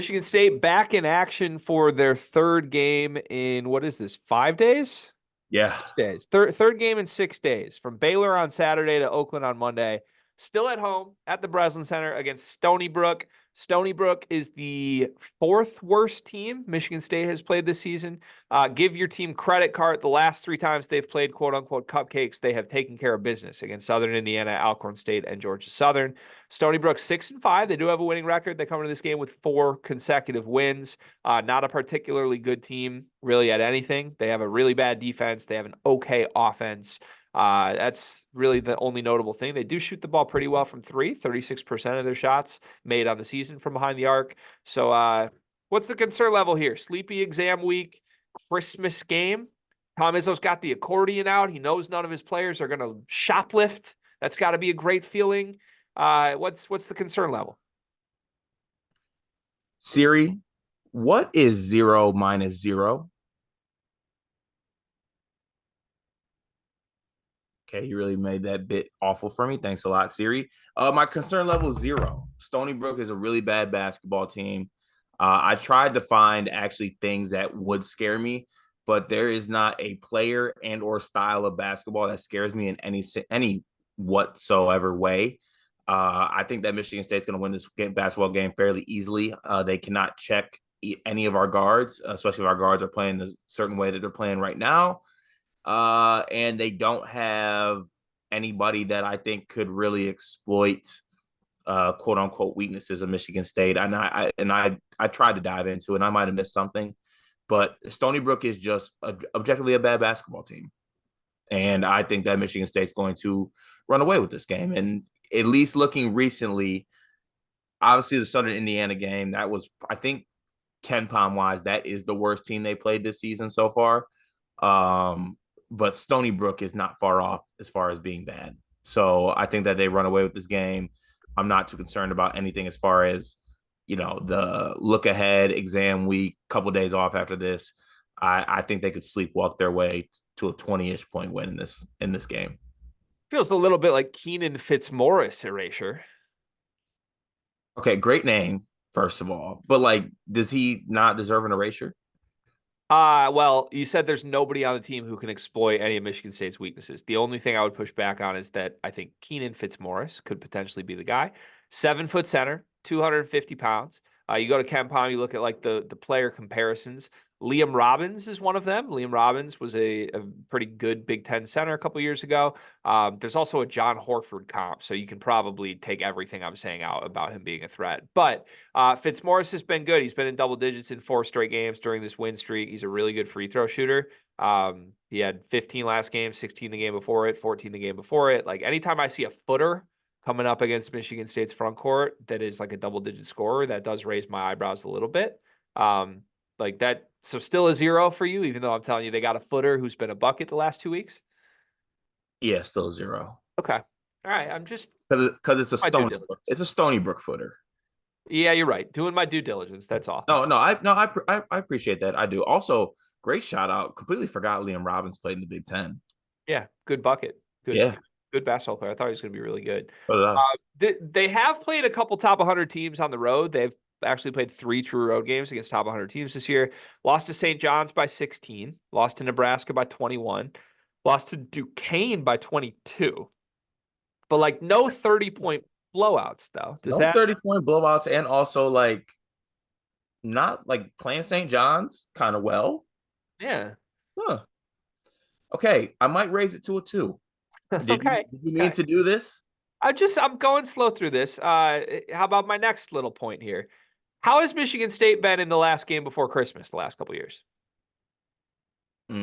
Michigan State back in action for their third game in, what is this, 5 days? Yeah. 6 days. Third game in 6 days, from Baylor on Saturday to Oakland on Monday. Still at home at the Breslin Center against Stony Brook. Stony Brook is the fourth worst team Michigan State has played this season. Give your team credit card. The last 3 times they've played quote-unquote cupcakes, they have taken care of business against Southern Indiana, Alcorn State, and Georgia Southern. Stony Brook 6-5. They do have a winning record. They come into this game with 4 consecutive wins. Not a particularly good team, really, at anything. They have a really bad defense. They have an okay offense. That's really the only notable thing. They do shoot the ball pretty well from 3, 36% of their shots made on the season from behind the arc. So what's the concern level here? Sleepy exam week, Christmas game. Tom Izzo's got the accordion out. He knows none of his players are going to shoplift. That's got to be a great feeling. What's the concern level? Siri, what is 0 minus 0? Okay, you really made that bit awful for me. Thanks a lot, Siri. My concern level is 0. Stony Brook is a really bad basketball team. I tried to find actually things that would scare me, but there is not a player and or style of basketball that scares me in any whatsoever way. I think that Michigan State's going to win this basketball game fairly easily. They cannot check any of our guards, especially if our guards are playing the certain way that they're playing right now. And they don't have anybody that I think could really exploit quote unquote weaknesses of Michigan State. And I tried to dive into it, and I might have missed something, but Stony Brook is just objectively a bad basketball team. And I think that Michigan State's going to run away with this game. And at least looking recently, obviously the Southern Indiana game, that was, I think, KenPom wise, that is the worst team they played this season so far. But Stony Brook is not far off as far as being bad. So I think that they run away with this game. I'm not too concerned about anything as far as, the look ahead exam week, couple days off after this. I think they could sleepwalk their way to a 20-ish point win in this game. Feels a little bit like Keenan Fitzmaurice erasure. Okay, great name, first of all. But, does he not deserve an erasure? Well, you said there's nobody on the team who can exploit any of Michigan State's weaknesses. The only thing I would push back on is that I think Keenan Fitzmaurice could potentially be the guy. 7-foot center, 250 pounds. You go to KenPom, you look at the player comparisons. Liam Robbins is one of them. Liam Robbins was a pretty good Big Ten center a couple years ago. There's also a John Horford comp, so you can probably take everything I'm saying out about him being a threat. But Fitzmaurice has been good. He's been in double digits in 4 straight games during this win streak. He's a really good free throw shooter. He had 15 last game, 16 the game before it, 14 the game before it. Anytime I see a footer coming up against Michigan State's front court that is like a double-digit scorer, that does raise my eyebrows a little bit. That. So still a 0 for you, even though I'm telling you they got a footer who's been a bucket the last 2 weeks? Yeah, still a 0. Okay. All right. I'm just because it's a Stony Brook footer. Yeah, you're right. Doing my due diligence. That's all. I appreciate that. I do. Also, great shout out. Completely forgot Liam Robbins played in the Big Ten. Yeah, good bucket. Good basketball player. I thought he was going to be really good. They have played a couple top 100 teams on the road. They've actually played 3 true road games against top 100 teams this year. Lost to St. John's by 16. Lost to Nebraska by 21. Lost to Duquesne by 22. But no 30-point blowouts though. No 30-point blowouts, and also not playing St. John's kind of well. Yeah. Huh. Okay, I might raise it to a 2. Did you mean to do this? I'm going slow through this. How about my next little point here? How has Michigan State been in the last game before Christmas the last couple of years? Let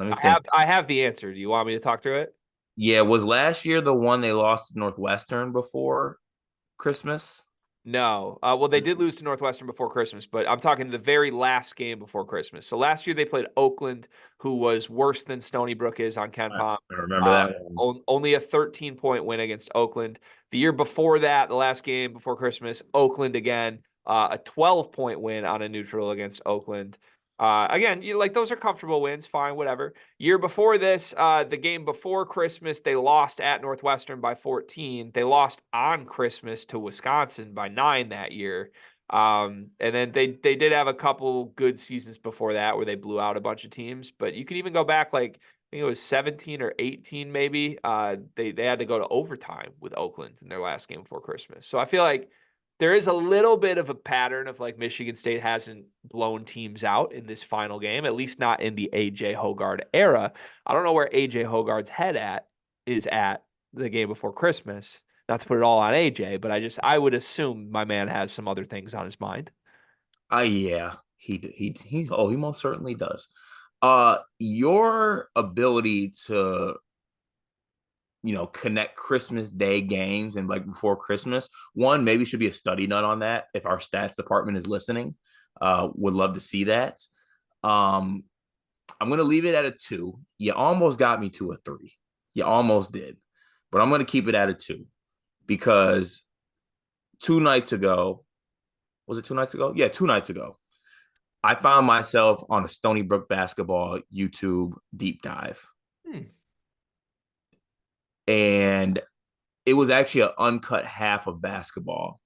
me think. I have the answer. Do you want me to talk through it? Yeah, was last year the one they lost to Northwestern before Christmas? No. Well, they did lose to Northwestern before Christmas, but I'm talking the very last game before Christmas. So last year they played Oakland, who was worse than Stony Brook is on KenPom. I remember that one. Only a 13-point win against Oakland. The year before that, the last game before Christmas, Oakland again, a 12-point win on a neutral against Oakland. Again, those are comfortable wins, fine, whatever. Year before this, the game before Christmas, they lost at Northwestern by 14. They lost on Christmas to Wisconsin by 9 that year. And then they did have a couple good seasons before that where they blew out a bunch of teams. But you can even go back, like, I think it was 17 or 18 maybe. They had to go to overtime with Oakland in their last game before Christmas. So I feel like there is a little bit of a pattern of, like, Michigan State hasn't blown teams out in this final game, at least not in the AJ Hoggard era. I don't know where AJ Hoggard's is at the game before Christmas. Not to put it all on AJ, but I would assume my man has some other things on his mind. Yeah, he most certainly does. Your ability to connect Christmas Day games and like before Christmas, one maybe should be a study nut on that. If our stats department is listening, would love to see that. I'm gonna leave it at a 2. You almost got me to a 3. You almost did, but I'm gonna keep it at a 2 because 2 nights ago, was it 2 nights ago? Yeah, 2 nights ago, I found myself on a Stony Brook basketball YouTube deep dive. And it was actually an uncut half of basketball.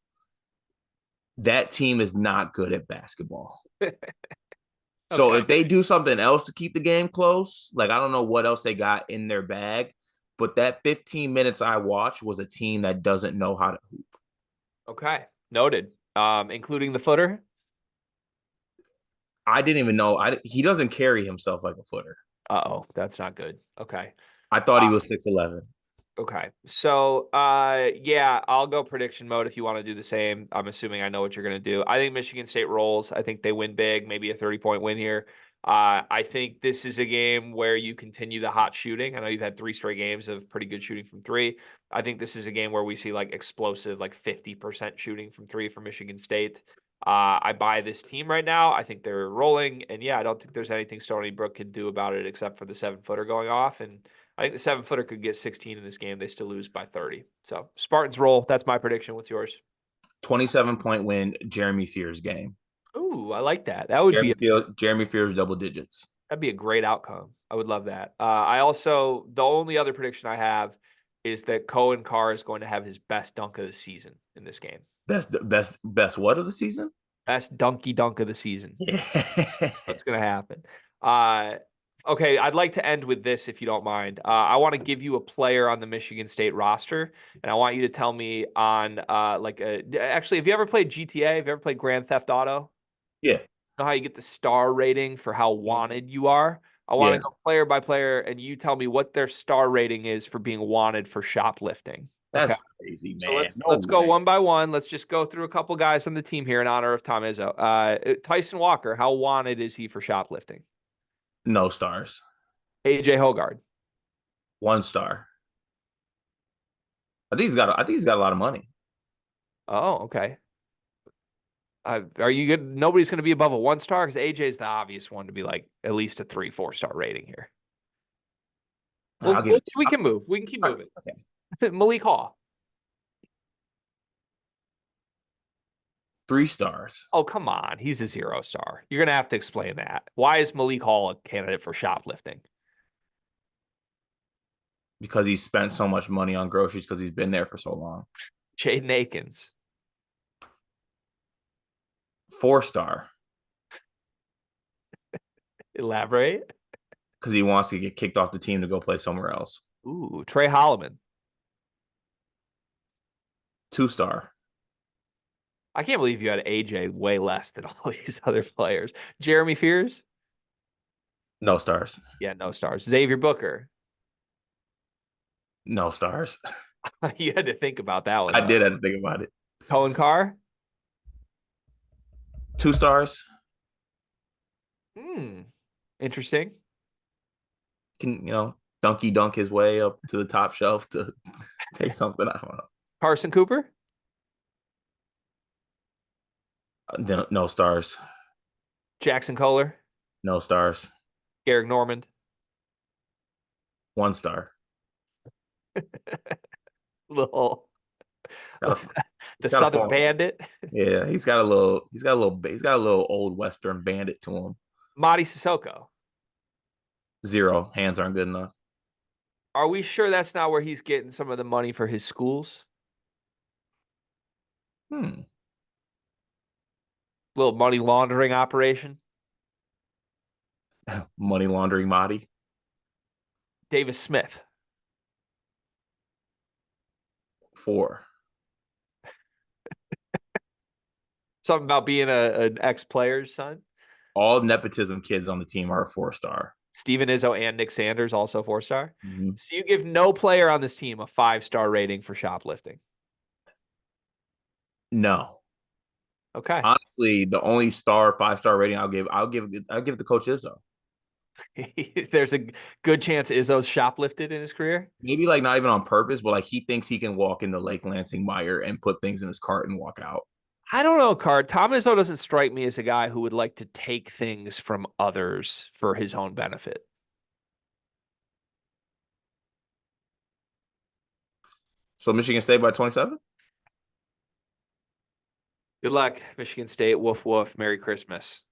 That team is not good at basketball. So if they do something else to keep the game close, like I don't know what else they got in their bag, but that 15 minutes I watched was a team that doesn't know how to hoop. Okay, noted. Including the footer? I didn't even know. He doesn't carry himself like a footer. Uh-oh, that's not good. Okay. I thought he was 6'11". Okay. So, yeah, I'll go prediction mode if you want to do the same. I'm assuming I know what you're going to do. I think Michigan State rolls. I think they win big, maybe a 30-point win here. I think this is a game where you continue the hot shooting. I know you've had 3 straight games of pretty good shooting from 3. I think this is a game where we see like explosive, like 50% shooting from 3 for Michigan State. I buy this team right now. I think they're rolling. And yeah, I don't think there's anything Stony Brook can do about it except for the 7-footer going off. And I think the 7-footer could get 16 in this game. They still lose by 30. So Spartans roll. That's my prediction. What's yours? 27-point win, Jeremy Fears game. Ooh, I like that. That would be Jeremy Fears double digits. that'd be a great outcome. I would love that. I also, the only other prediction I have is that Cohen Carr is going to have his best dunk of the season in this game. Best what of the season? Best dunky dunk of the season. Yeah. What's going to happen? Okay, I'd like to end with this if you don't mind. I want to give you a player on the Michigan State roster, and I want you to tell me on actually, have you ever played GTA? Have you ever played Grand Theft Auto? Yeah. You know how you get the star rating for how wanted you are? I want to go player by player, and you tell me what their star rating is for being wanted for shoplifting. That's Okay. crazy, man. So let's go one by one. Let's just go through a couple guys on the team here in honor of Tom Izzo. Tyson Walker, how wanted is he for shoplifting? No stars. AJ Hoggard. 1 star. I think he's got a lot of money. Oh, okay. Are you good? Nobody's going to be above a 1 star because AJ is the obvious one to be like at least a 3-4 star rating here. Well, we can move. We can keep moving. Okay. Malik Hall. 3 stars. Oh, come on. He's a 0 star. You're going to have to explain that. Why is Malik Hall a candidate for shoplifting? Because he spent so much money on groceries because he's been there for so long. Jaden Akins. 4 star. Elaborate. Because he wants to get kicked off the team to go play somewhere else. Ooh, Trey Holloman. 2 star. I can't believe you had AJ way less than all these other players. Jeremy Fears? No stars. Yeah, no stars. Xavier Booker? No stars. You had to think about that one. I did have to think about it. Cohen Carr? 2 stars. Interesting. Can, dunky dunk his way up to the top shelf to take something. I don't know. Carson Cooper? No stars. Jackson Kohler? No stars. Garrick Normand? 1 star. The Southern Bandit. Yeah, he's got a little old Western bandit to him. Madi Sissoko. 0. Hands aren't good enough. Are we sure that's not where he's getting some of the money for his schools? Little money laundering operation. Money laundering Madi. Davis Smith. 4. Something about being an ex-player's son. All nepotism kids on the team are a 4-star. Steven Izzo and Nick Sanders, also 4-star. Mm-hmm. So you give no player on this team a 5-star rating for shoplifting. No. Okay. Honestly, the only 5-star rating I'll give the coach Izzo. There's a good chance Izzo's shoplifted in his career. Maybe like not even on purpose, but like he thinks he can walk into Lake Lansing Meyer and put things in his cart and walk out. I don't know, Card. Tom Izzo doesn't strike me as a guy who would like to take things from others for his own benefit. So Michigan State by 27? Good luck, Michigan State. Woof woof. Merry Christmas.